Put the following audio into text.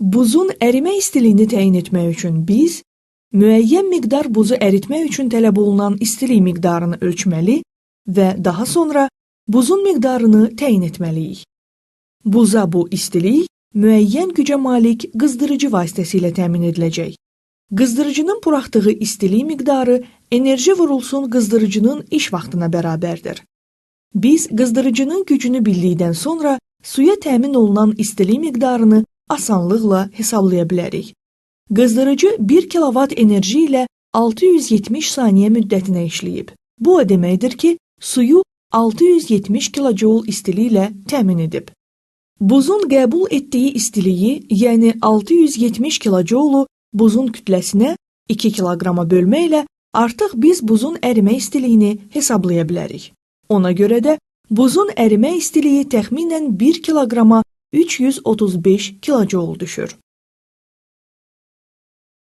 Buzun ərimə istiliyini təyin etmək üçün biz müəyyən miqdar buzu əritmək üçün tələb olunan istilik miqdarını ölçməli və daha sonra buzun miqdarını təyin etməliyik. Buza bu istilik müəyyən gücə malik qızdırıcı vasitəsilə təmin ediləcək. Qızdırıcının buraxdığı istilik miqdarı enerji vurulsun qızdırıcının iş vaxtına bərabərdir. Biz qızdırıcının gücünü bildikdən sonra suya təmin olunan istilik miqdarını asanlıqla hesablaya bilərik. Qızdırıcı 1 kW enerji ilə 670 saniyə müddətinə işləyib. Bu o deməkdir ki, suyu 670 kJ istiliklə təmin edib. Buzun qəbul etdiyi istiliyi, yəni 670 kJ buzun kütləsinə 2 kiloqrama bölməklə artıq biz buzun ərimə istiliyini hesablaya bilərik. Ona görə də buzun ərimə istiliyi təxminən 1 kiloqrama 335 kJ düşür.